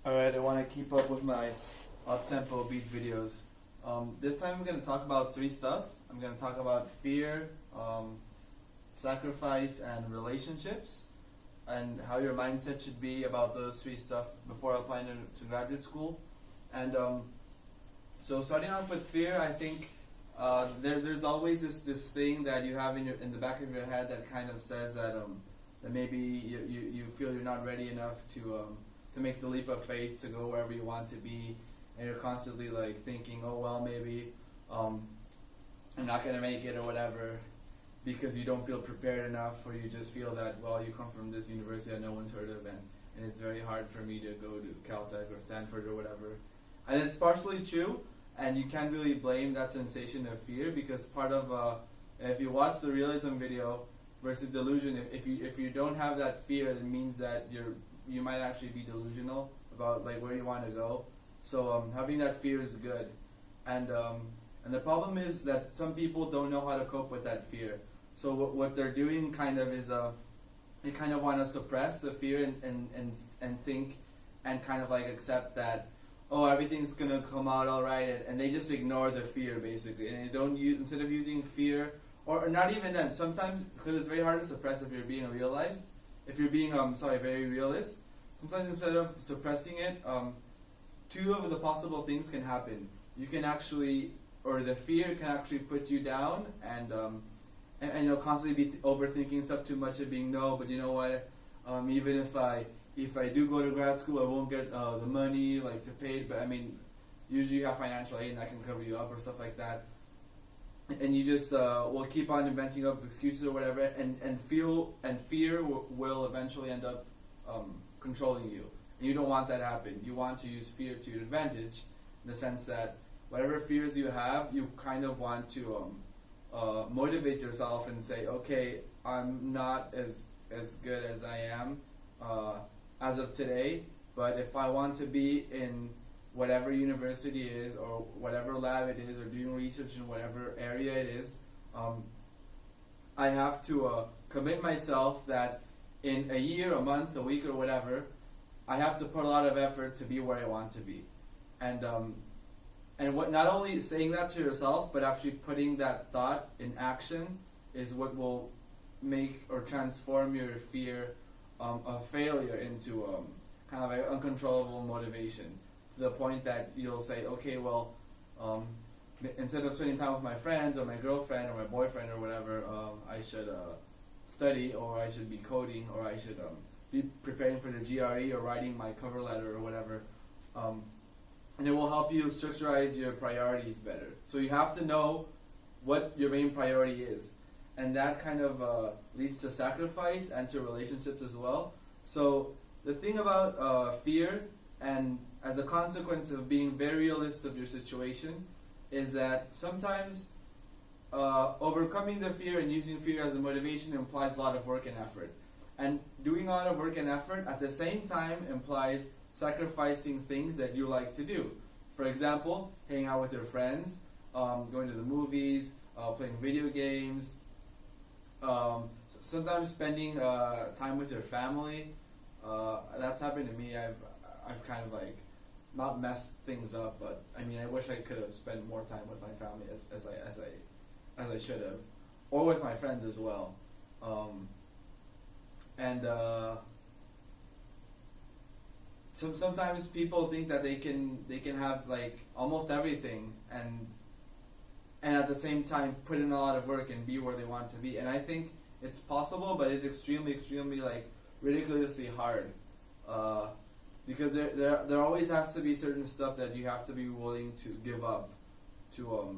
Alright, I want to keep up with my up-tempo beat videos. This time I'm going to talk about three stuff. I'm going to talk about fear, sacrifice, and relationships, and how your mindset should be about those three stuff before applying to graduate school. And so starting off with fear, I think there's always this thing that you have in the back of your head that kind of says that maybe you feel you're not ready enough to make the leap of faith to go wherever you want to be, and you're constantly like thinking, oh well, maybe I'm not gonna make it or whatever, because you don't feel prepared enough, or you just feel that, well, you come from this university that no one's heard of, and it's very hard for me to go to Caltech or Stanford or whatever. And it's partially true, and you can't really blame that sensation of fear, because part of if you watch the realism video versus delusion, if you don't have that fear, it means that you might actually be delusional about like where you want to go. So having that fear is good, and the problem is that some people don't know how to cope with that fear. So what they're doing kind of is they kind of want to suppress the fear and think and kind of like accept that, oh, everything's gonna come out all right, and they just ignore the fear basically, and they don't use, instead of using fear, or not even then. Sometimes, because it's very hard to suppress if you're being very realist. Sometimes instead of suppressing it, two of the possible things can happen. You can actually, or the fear can actually put you down, and you'll constantly be overthinking stuff too much and being, no, but you know what? Even if I do go to grad school, I won't get the money like to pay it. But I mean, usually you have financial aid and that can cover you up or stuff like that. And you just will keep on inventing up excuses or whatever, and fear will eventually end up controlling you. And you don't want that to happen. You want to use fear to your advantage, in the sense that whatever fears you have, you kind of want to motivate yourself and say, okay, I'm not as good as I am as of today, but if I want to be in whatever university it is, or whatever lab it is, or doing research in whatever area it is, I have to commit myself that in a year, a month, a week, or whatever, I have to put a lot of effort to be where I want to be. And what, not only saying that to yourself, but actually putting that thought in action is what will make or transform your fear of failure into kind of an uncontrollable motivation, to the point that you'll say, okay, well, instead of spending time with my friends or my girlfriend or my boyfriend or whatever, I should study, or I should be coding, or I should be preparing for the GRE or writing my cover letter or whatever. And it will help you structurize your priorities better. So you have to know what your main priority is. And that kind of leads to sacrifice and to relationships as well. So the thing about fear, and as a consequence of being very realistic of your situation, is that sometimes overcoming the fear and using fear as a motivation implies a lot of work and effort. And doing a lot of work and effort at the same time implies sacrificing things that you like to do. For example, hanging out with your friends, going to the movies, playing video games, sometimes spending time with your family. That's happened to me. I've kind of like not messed things up, but I mean, I wish I could have spent more time with my family as I should have, or with my friends as well. Sometimes people think that they can have like almost everything, and at the same time put in a lot of work and be where they want to be. And I think it's possible, but it's extremely like ridiculously hard, because there always has to be certain stuff that you have to be willing to give up to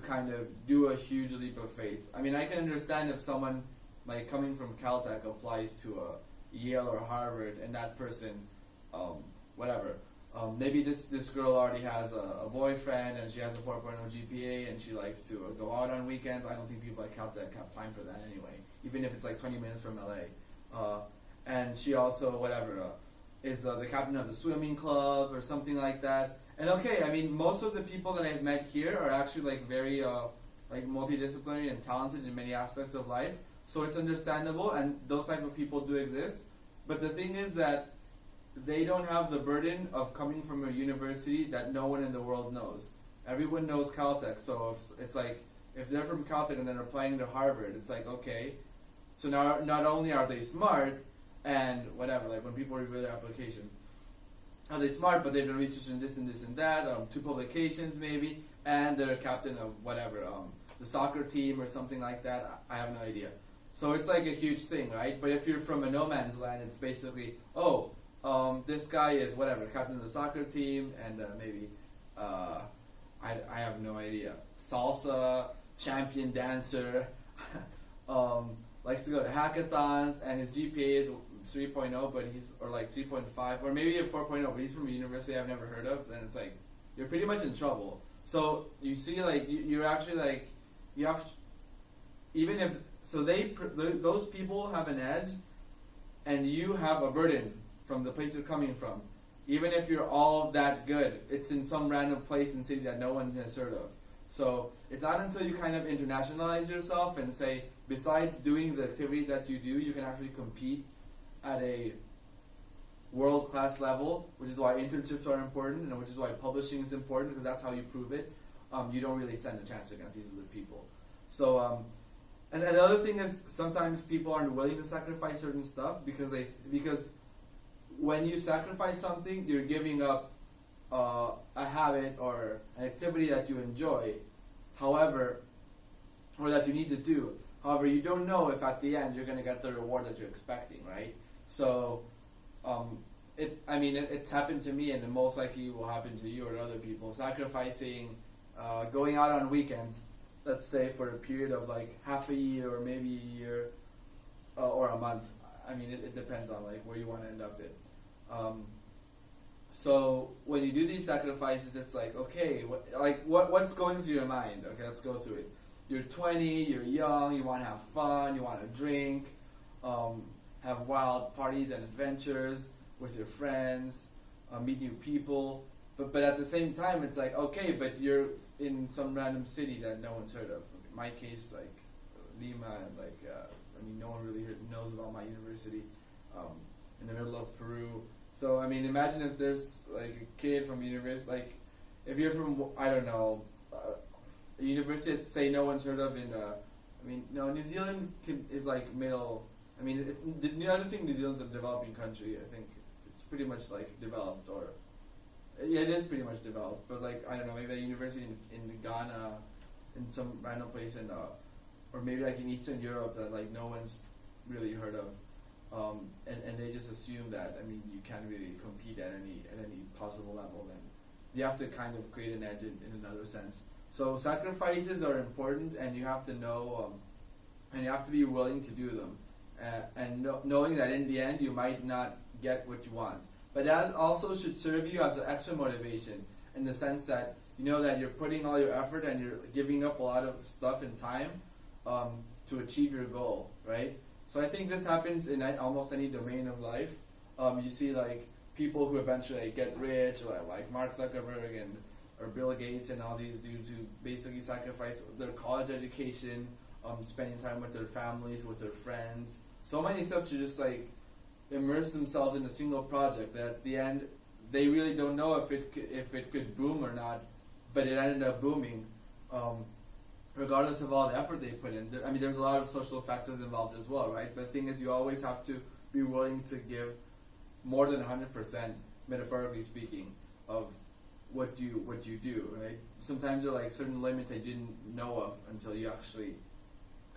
kind of do a huge leap of faith. I mean, I can understand if someone like coming from Caltech applies to Yale or Harvard, and that person, whatever, maybe this girl already has a boyfriend and she has a 4.0 GPA and she likes to go out on weekends. I don't think people at Caltech have time for that anyway, even if it's like 20 minutes from LA. And she also, whatever, is the captain of the swimming club or something like that. And okay, I mean, most of the people that I've met here are actually like very like multidisciplinary and talented in many aspects of life. So it's understandable, and those type of people do exist. But the thing is that they don't have the burden of coming from a university that no one in the world knows. Everyone knows Caltech, so if it's like if they're from Caltech and then applying to Harvard, it's like okay, so now not only are they smart and whatever, like when people review their application, are they smart, but they've done research in this and this and that, 2 publications maybe, and they're a captain of whatever, the soccer team or something like that. I have no idea. So it's like a huge thing, right? But if you're from a no man's land, it's basically, this guy is whatever, captain of the soccer team, and maybe, I have no idea, salsa, champion dancer, likes to go to hackathons, and his GPA is 3.0, but or like 3.5, or maybe a 4.0, but he's from a university I've never heard of, then it's like, you're pretty much in trouble. So you see, like, you're actually like, you have, even if, so those people have an edge, and you have a burden from the place you're coming from. Even if you're all that good, it's in some random place and city that no one has heard of. So it's not until you kind of internationalize yourself and say, besides doing the activities that you do, you can actually compete at a world-class level, which is why internships are important, and which is why publishing is important, because that's how you prove it. You don't really stand a chance against these other people. So, and the other thing is sometimes people aren't willing to sacrifice certain stuff because when you sacrifice something, you're giving up a habit or an activity that you enjoy, however, or that you need to do. However, you don't know if at the end you're going to get the reward that you're expecting, right? So, it's happened to me, and it most likely will happen to you or other people. Sacrificing, going out on weekends, let's say for a period of like half a year or maybe a year or a month. I mean, it depends on like where you want to end up in. So when you do these sacrifices, it's like, okay, what's going through your mind? Okay, let's go through it. You're 20, you're young, you want to have fun, you want to drink, have wild parties and adventures with your friends, meet new people. But at the same time, it's like, okay, but you're in some random city that no one's heard of. In my case, like Lima, and like, no one really knows about my university, in the middle of Peru. So, I mean, imagine if there's like a kid from university, like, if you're from, I don't know, a university that say no one's heard of in, New Zealand is like middle, I don't think New Zealand's a developing country. I think it's pretty much like developed, or, yeah, it is pretty much developed, but like, I don't know, maybe a university in Ghana, in some random place in, or maybe like in Eastern Europe that like no one's really heard of. And they just assume that, you can't really compete at any possible level, then you have to kind of create an edge in another sense. So sacrifices are important, and you have to know, and you have to be willing to do them, and knowing that in the end you might not get what you want. But that also should serve you as an extra motivation, in the sense that you know that you're putting all your effort and you're giving up a lot of stuff and time to achieve your goal, right? So I think this happens in almost any domain of life. You see like people who eventually get rich, or like Mark Zuckerberg or Bill Gates and all these dudes who basically sacrifice their college education, spending time with their families, with their friends. So many stuff to just like immerse themselves in a single project that at the end they really don't know if it could boom or not, but it ended up booming. Regardless of all the effort they put in. There's a lot of social factors involved as well, right? But the thing is, you always have to be willing to give more than 100%, metaphorically speaking, of what you do, right? Sometimes there are like certain limits I didn't know of until you actually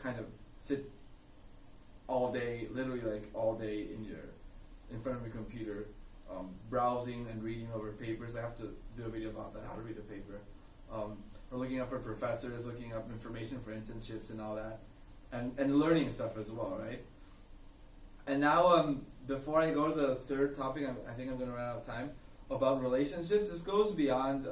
kind of sit all day, literally like all day in front of your computer, browsing and reading over papers. I have to do a video about that, how to read a paper. Or looking up for professors, looking up information for internships and all that, and learning stuff as well, right? And now, before I go to the third topic, I think I'm going to run out of time, about relationships. This goes beyond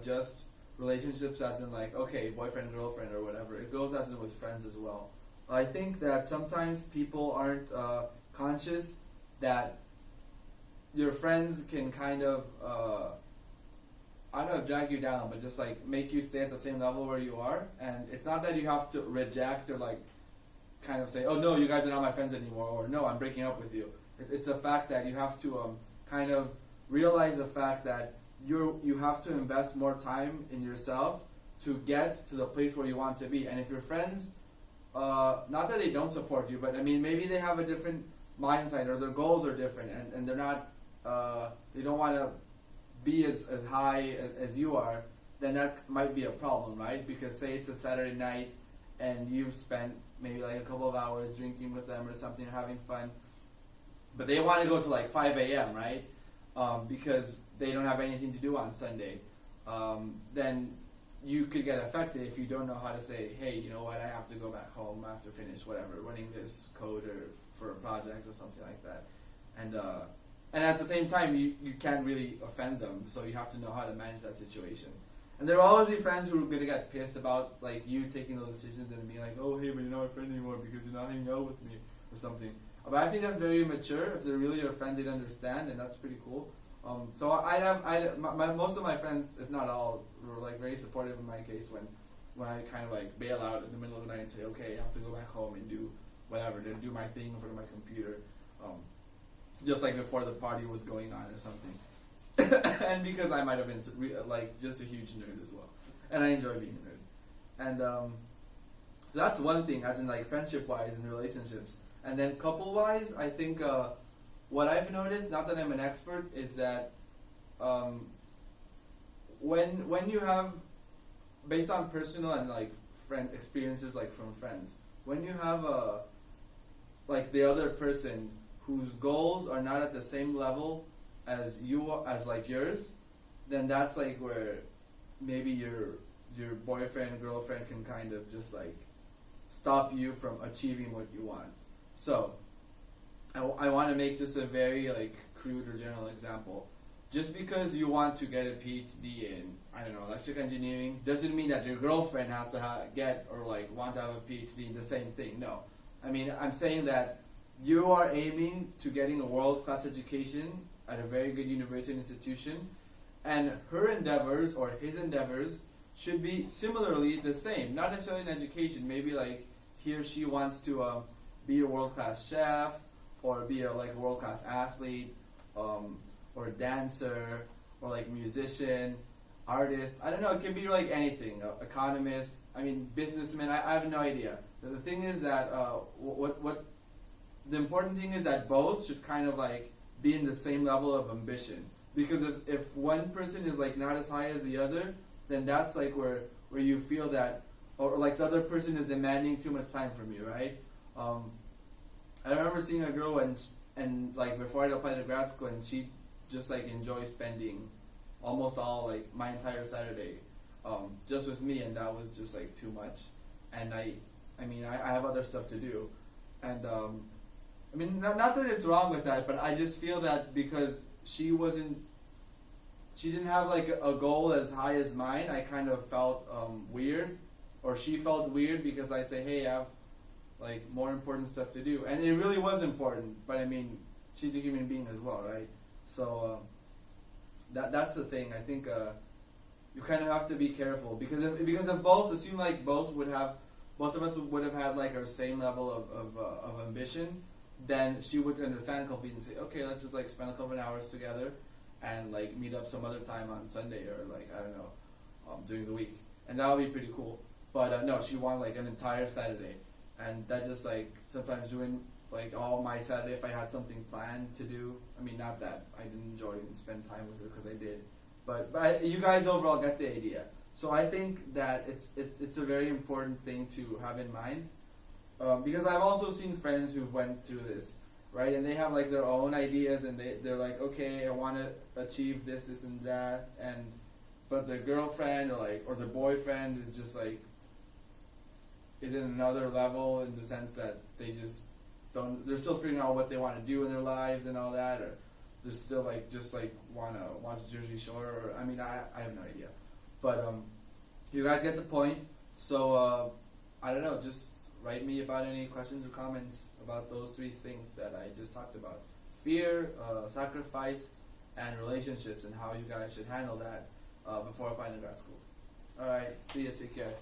just relationships as in like, okay, boyfriend, girlfriend, or whatever. It goes as in with friends as well. I think that sometimes people aren't conscious that your friends can kind of, I don't know, drag you down, but just like make you stay at the same level where you are. And it's not that you have to reject or like kind of say, oh no, you guys are not my friends anymore, or no, I'm breaking up with you. It's a fact that you have to kind of realize the fact that you have to invest more time in yourself to get to the place where you want to be. And if your friends, not that they don't support you, but I mean maybe they have a different mindset or their goals are different, and they're not, they don't want to be as high as you are, then that might be a problem, right? Because say it's a Saturday night and you've spent maybe like a couple of hours drinking with them or something, or having fun, but they want to go to like 5 a.m., right? Because they don't have anything to do on Sunday. Then you could get affected if you don't know how to say, hey, you know what, I have to go back home, I have to finish whatever, running this code or for a project or something like that. And at the same time, you can't really offend them, so you have to know how to manage that situation. And there will always be friends who are going to get pissed about like you taking those decisions and being like, oh, hey, but you're not my friend anymore because you're not hanging out with me or something. But I think that's very mature. If they're really your friends, they'd understand, and that's pretty cool. So most of my friends, if not all, were like very supportive in my case when I kind of like bail out in the middle of the night and say, okay, I have to go back home and do whatever, to do my thing in front of my computer, just like before the party was going on or something. And because I might have been like just a huge nerd as well, and I enjoy being a nerd. And so that's one thing, as in like friendship wise and relationships. And then couple wise, I think what I've noticed, not that I'm an expert, is that when you have, based on personal and like friend experiences, like from friends, when you have like the other person whose goals are not at the same level as like yours, then that's like where maybe your boyfriend, girlfriend can kind of just like stop you from achieving what you want. So I want to make just a very like crude or general example. Just because you want to get a PhD in, I don't know, electrical engineering, doesn't mean that your girlfriend has to get or like want to have a PhD in the same thing. No. I mean, I'm saying that you are aiming to getting a world-class education at a very good university institution, and her endeavors or his endeavors should be similarly the same. Not necessarily in education. Maybe like he or she wants to be a world-class chef, or be a like a world-class athlete, or a dancer, or like musician, artist. I don't know. It can be like anything. Economist. I mean, businessman. I have no idea. But the thing is that the important thing is that both should kind of like be in the same level of ambition. Because if one person is like not as high as the other, then that's like where you feel that, or like the other person is demanding too much time from you, right? I remember seeing a girl and like before I applied to grad school, and she just like enjoys spending almost all like my entire Saturday just with me, and that was just like too much. And I mean I have other stuff to do, and I mean not that it's wrong with that, but I just feel that because she didn't have like a goal as high as mine, I kind of felt weird, or she felt weird because I'd say, hey, I have like more important stuff to do, and it really was important, but I mean she's a human being as well, right? So that's the thing. I think you kind of have to be careful, because if both assume like both of us would have had like our same level of ambition, then she would understand completely and say, okay, let's just like spend a couple of hours together and like meet up some other time on Sunday, or like I don't know, during the week, and that would be pretty cool. But no, she wanted like an entire Saturday, and that just like sometimes doing like all my Saturday if I had something planned to do. I mean, not that I didn't enjoy and spend time with her, because I did, but you guys overall get the idea. So I think that it's a very important thing to have in mind, because I've also seen friends who went through this, right? And they have like their own ideas, and they're like, okay, I want to achieve this and that, but their girlfriend or their boyfriend is just like is in another level, in the sense that they just don't. They're still figuring out what they want to do in their lives and all that, or they're still like just like want to watch Jersey Shore. Or I mean, I have no idea, but you guys get the point. So I don't know. Just write me about any questions or comments about those three things that I just talked about: fear, sacrifice, and relationships, and how you guys should handle that before applying to grad school. All right, see you. Take care.